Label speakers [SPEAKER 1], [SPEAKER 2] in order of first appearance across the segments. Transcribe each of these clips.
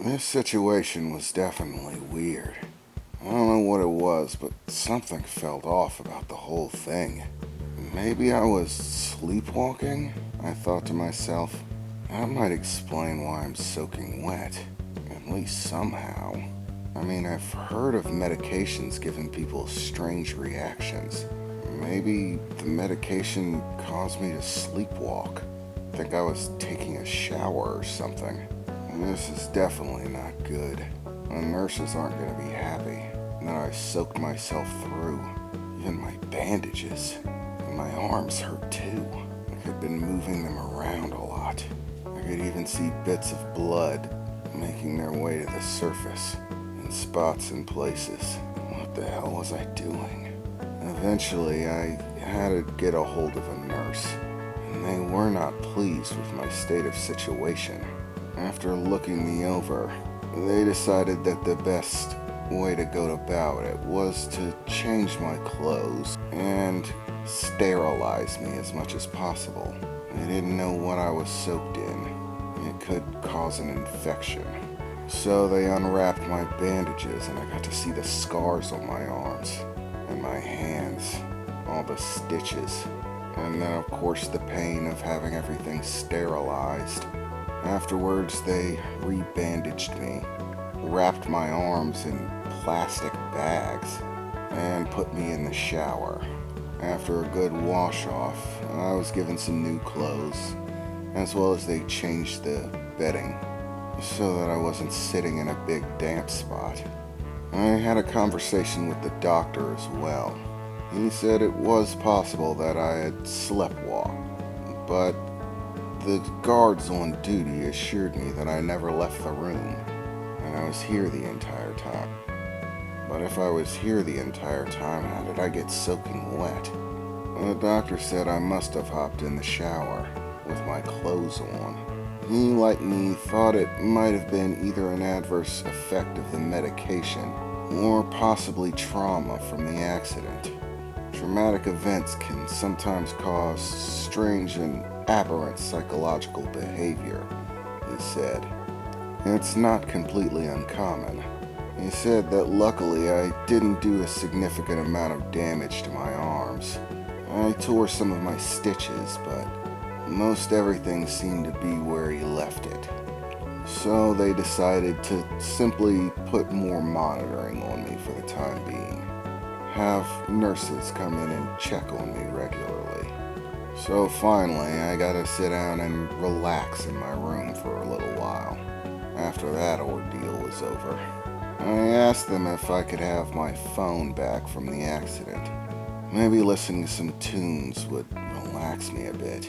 [SPEAKER 1] This situation was definitely weird. I don't know what it was, but something felt off about the whole thing. Maybe I was sleepwalking? I thought to myself. That might explain why I'm soaking wet. At least somehow. I mean, I've heard of medications giving people strange reactions. Maybe the medication caused me to sleepwalk. I think I was taking a shower or something. This is definitely not good. The nurses aren't going to be happy that I soaked myself through. Even my bandages. And my arms hurt too. Like I'd been moving them around a lot. I could even see bits of blood making their way to the surface in spots and places. What the hell was I doing? Eventually, I had to get a hold of a nurse, and they were not pleased with my state of situation. After looking me over, they decided that the best way to go about it was to change my clothes and sterilize me as much as possible. They didn't know what I was soaked in. It could cause an infection. So they unwrapped my bandages and I got to see the scars on my arms and my hands, all the stitches, and then of course the pain of having everything sterilized. Afterwards, they re-bandaged me, wrapped my arms in plastic bags, and put me in the shower. After a good wash-off, I was given some new clothes, as well as they changed the bedding, so that I wasn't sitting in a big damp spot. I had a conversation with the doctor as well. He said it was possible that I had sleptwalked, but the guards on duty assured me that I never left the room, and I was here the entire time. But if I was here the entire time, how did I get soaking wet? The doctor said I must have hopped in the shower with my clothes on. He, like me, thought it might have been either an adverse effect of the medication or possibly trauma from the accident. Traumatic events can sometimes cause strange and aberrant psychological behavior, he said. It's not completely uncommon. He said that luckily I didn't do a significant amount of damage to my arms. I tore some of my stitches, but most everything seemed to be where he left it. So they decided to simply put more monitoring on me for the time being. Have nurses come in and check on me regularly. So finally, I got to sit down and relax in my room for a little while. After that ordeal was over, I asked them if I could have my phone back from the accident. Maybe listening to some tunes would relax me a bit,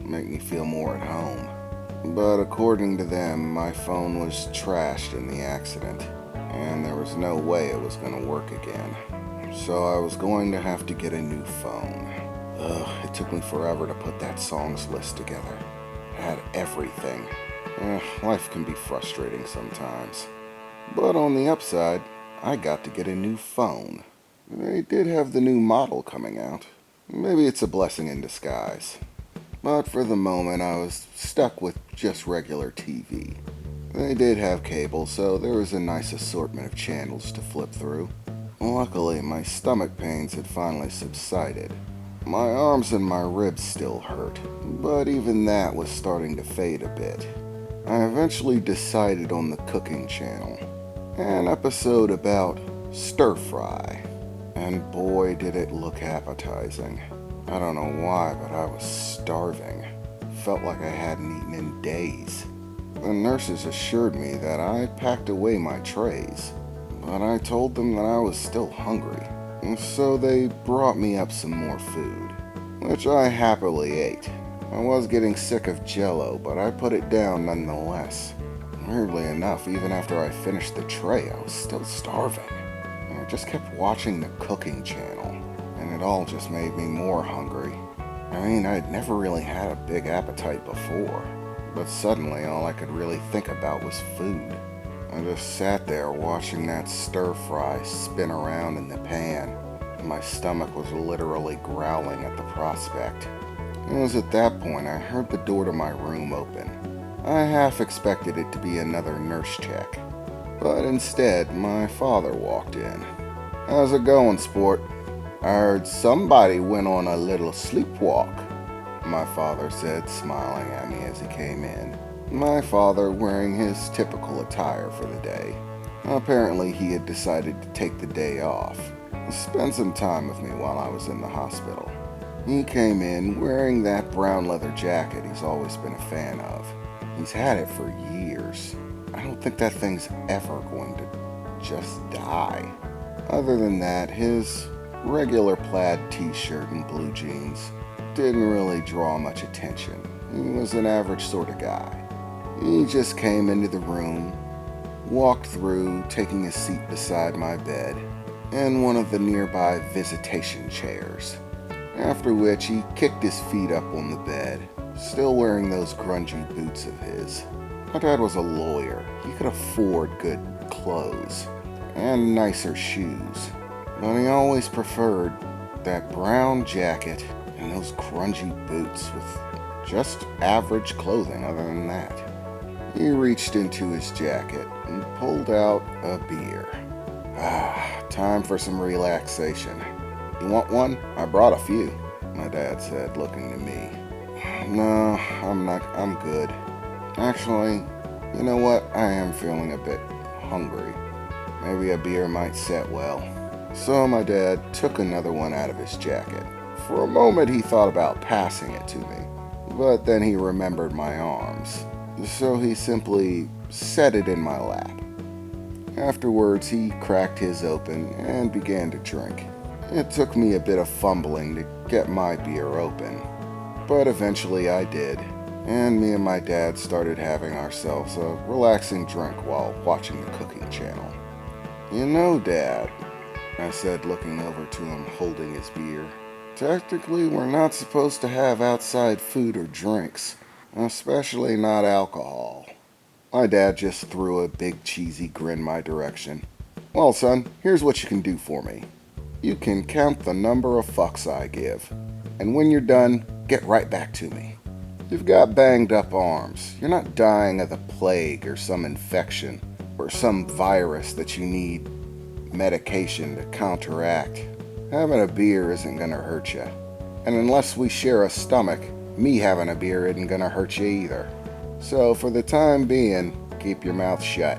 [SPEAKER 1] make me feel more at home. But according to them, my phone was trashed in the accident, and there was no way it was going to work again. So I was going to have to get a new phone. It took me forever to put that songs list together. It had everything. Life can be frustrating sometimes. But on the upside, I got to get a new phone. They did have the new model coming out. Maybe it's a blessing in disguise. But for the moment, I was stuck with just regular TV. They did have cable, so there was a nice assortment of channels to flip through. Luckily, my stomach pains had finally subsided. My arms and my ribs still hurt, but even that was starting to fade a bit. I eventually decided on the cooking channel, an episode about stir-fry, and boy did it look appetizing. I don't know why, but I was starving. Felt like I hadn't eaten in days. The nurses assured me that I packed away my trays, but I told them that I was still hungry. So they brought me up some more food, which I happily ate. I was getting sick of Jell-O, but I put it down nonetheless. Weirdly enough, even after I finished the tray, I was still starving. I just kept watching the cooking channel, and it all just made me more hungry. I mean, I'd never really had a big appetite before, but suddenly all I could really think about was food. I just sat there watching that stir-fry spin around in the pan, and my stomach was literally growling at the prospect. It was at that point I heard the door to my room open, I half expected it to be another nurse check, but instead my father walked in. "How's it going, sport? I heard somebody went on a little sleepwalk," my father said, smiling at me as he came in. My father wearing his typical attire for the day. Apparently he had decided to take the day off, spend some time with me while I was in the hospital. He came in wearing that brown leather jacket he's always been a fan of. He's had it for years. I don't think that thing's ever going to just die. Other than that, his regular plaid t-shirt and blue jeans didn't really draw much attention. He was an average sort of guy. He just came into the room, walked through, taking a seat beside my bed in one of the nearby visitation chairs, after which he kicked his feet up on the bed, still wearing those grungy boots of his. My dad was a lawyer. He could afford good clothes and nicer shoes, but he always preferred that brown jacket and those grungy boots with just average clothing other than that. He reached into his jacket and pulled out a beer. Time for some relaxation. "You want one? I brought a few," my dad said, looking to me. "No, I'm good. Actually, you know what? I am feeling a bit hungry. Maybe a beer might set well." So my dad took another one out of his jacket. For a moment he thought about passing it to me, but then he remembered my arms, so he simply set it in my lap. Afterwards he cracked his open and began to drink. It took me a bit of fumbling to get my beer open, but eventually I did, and me and my dad started having ourselves a relaxing drink while watching the cooking channel. "You know, Dad," I said, looking over to him holding his beer, "technically we're not supposed to have outside food or drinks, especially not alcohol." My dad just threw a big cheesy grin my direction. "Well, son, here's what you can do for me. You can count the number of fucks I give, and when you're done, get right back to me. You've got banged up arms. You're not dying of the plague or some infection or some virus that you need medication to counteract. Having a beer isn't gonna hurt you. And unless we share a stomach, me having a beer isn't gonna hurt you either. So for the time being, keep your mouth shut.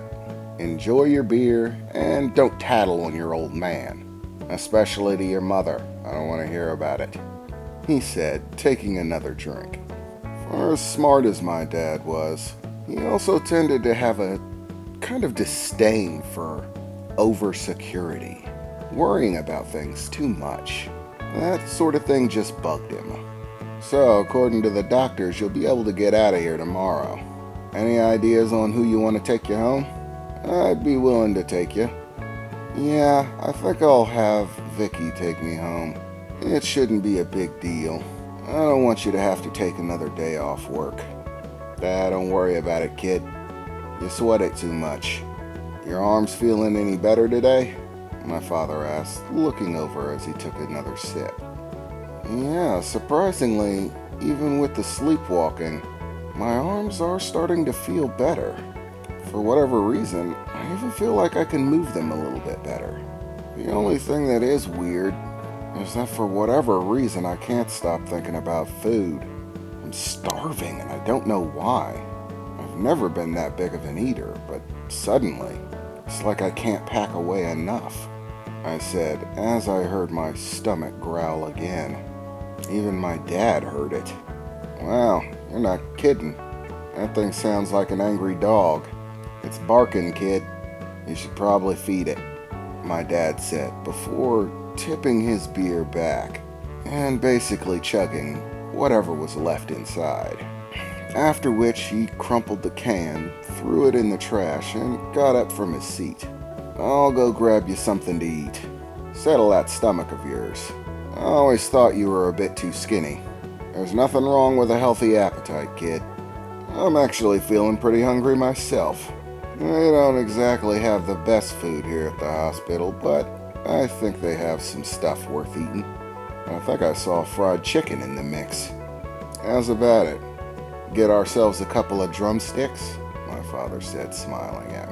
[SPEAKER 1] Enjoy your beer and don't tattle on your old man. Especially to your mother. I don't want to hear about it," he said, taking another drink. For as smart as my dad was, he also tended to have a kind of disdain for over-security, worrying about things too much. That sort of thing just bugged him. "So, according to the doctors, you'll be able to get out of here tomorrow. Any ideas on who you want to take you home?" "I'd be willing to take you." "Yeah, I think I'll have Vicky take me home. It shouldn't be a big deal. I don't want you to have to take another day off work." Don't worry about it, kid. You sweat it too much. Your arms feeling any better today?" my father asked, looking over as he took another sip. "Yeah, surprisingly, even with the sleepwalking, my arms are starting to feel better. For whatever reason, I even feel like I can move them a little bit better. The only thing that is weird is that for whatever reason I can't stop thinking about food. I'm starving and I don't know why. I've never been that big of an eater, but suddenly, it's like I can't pack away enough," I said as I heard my stomach growl again. Even my dad heard it. "Wow, you're not kidding. That thing sounds like an angry dog. It's barking, kid. You should probably feed it," my dad said before tipping his beer back and basically chugging whatever was left inside. After which he crumpled the can, threw it in the trash, and got up from his seat. "I'll go grab you something to eat. Settle that stomach of yours. I always thought you were a bit too skinny. There's nothing wrong with a healthy appetite, kid. I'm actually feeling pretty hungry myself. They don't exactly have the best food here at the hospital, but I think they have some stuff worth eating. I think I saw fried chicken in the mix. How's about it? Get ourselves a couple of drumsticks, my father said, smiling at